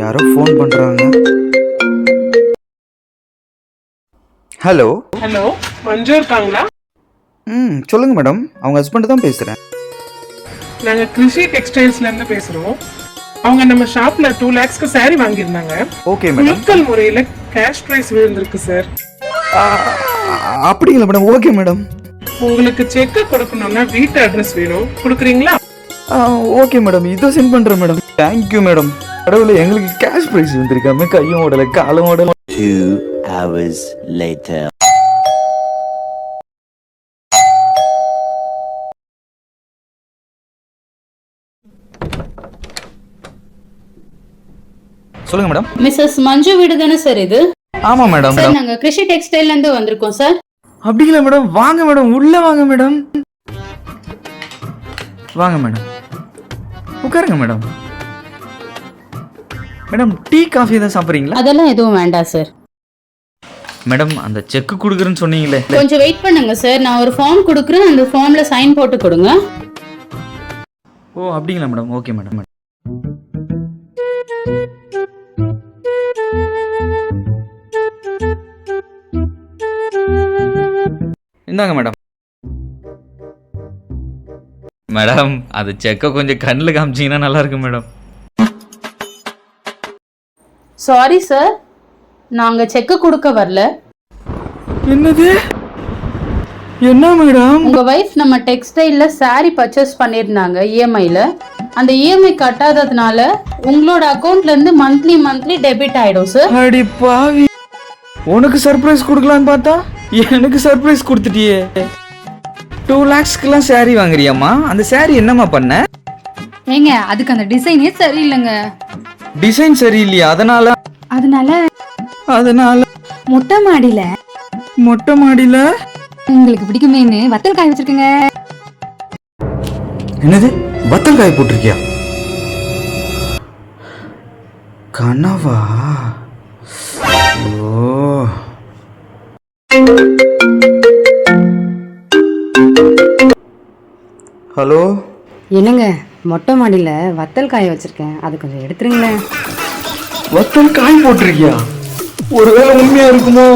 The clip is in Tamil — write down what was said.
யாரோ ஃபோன் பண்றாங்க. ஹலோ ஹலோ, மஞ்சு இருக்காங்களா? சொல்லுங்க மேடம், அவங்க ஹஸ்பண்ட் தான் பேசுறேன். நாங்க கிருஷி டெக்ஸ்டைல்ஸ்ல இருந்து பேசுறோம். அவங்க நம்ம ஷாப்ல 2 lakhsக்கு saree வாங்கியிருந்தாங்க. Okay madam. குலுக்கல் முறையில கேஷ் பிரைஸ் விழுந்திருக்கு சார். அப்படிங்களா மேடம்? Okay madam. உங்களுக்கு செக் கொடுக்கணும்னா வீட்டு அட்ரஸ் வேணும், கொடுக்குறீங்களா? ஓகே மேடம், இதோ சென்ட் பண்றேன் மேடம். Thank you madam. கடவுளே, எங்களுக்கு கேஷ் பிரைஸ் வந்திருக்காம கையும் ஓடல காலும் ஓடல. 2 hours later. சொல்லுங்க மேடம். மிஸ்ஸஸ் மஞ்சு வீடு தானே சார் இது? ஆமா மேடம். சார் நாங்க கிருஷி டெக்ஸ்டைல்ல இருந்து வந்திருக்கோம் சார். அப்படிங்களா மேடம்? வாங்க மேடம், உள்ள வாங்க மேடம். வாங்க மேடம், உட்காருங்க மேடம். மேடம், டீ காஃபி தான் சாப்பிட்றீங்களா? அதெல்லாம் எதுவும் வேண்டாம் சார். மேடம், அந்த செக் கொடுக்குறேன்னு சொன்னீங்களே. கொஞ்சம் வெயிட் பண்ணுங்க சார், நான் ஒரு ஃபார்ம் கொடுக்குறேன், அந்த ஃபார்ம்ல சைன் போட்டு கொடுங்க. ஓ அப்படிங்களா மேடம்? Okay madam. இந்தாங்க மேடம். மேடம், அது செக்கை கொஞ்சம் கண்ணில் காமிச்சிங்கன்னா நல்லா இருக்கும் மேடம். சாரி சார், நாங்க செக் கொடுக்க வரல. என்னது? என்ன மேடம்? உங்க வைஃப் நம்ம டெக்ஸ்டைல்ல saree பர்ச்சேஸ் பண்ணிருந்தாங்க இஎம்ஐல. அந்த இஎம்ஐ கட்டாததுனால உங்களோட அக்கவுண்ட்ல இருந்து மந்த்லி டெபிட் ஆயிடும் சார். அடி பாவி, உனக்கு சர்ப்ரைஸ் கொடுக்கலான்னு பார்த்தா எனக்கு சர்ப்ரைஸ் கொடுத்துட்டியே. 2 lakhsக்குலாம் saree வாங்குறியாம்மா? அந்த saree என்னம்மா பண்ண? ஏங்க, அதுக்கு அந்த டிசைனே சரியில்லைங்க. டிசைன் சரியில்லையா? அதனால மொட்டை மாடியில உங்களுக்கு பிடிக்குமேன்னு வத்தல் காய வச்சிருக்கீங்க. என்னது? வத்தல் காய போட்டிருக்கியா? கனவா? ஓ. ஹலோ. என்னங்க, மொட்டை மாடியில வத்தல் காய வச்சிருக்கேன், அது கொஞ்சம் எடுத்துருங்களேன். வத்தல் காய் போட்டிருக்கியா? ஒருவேளை உண்மையா இருக்குமோ?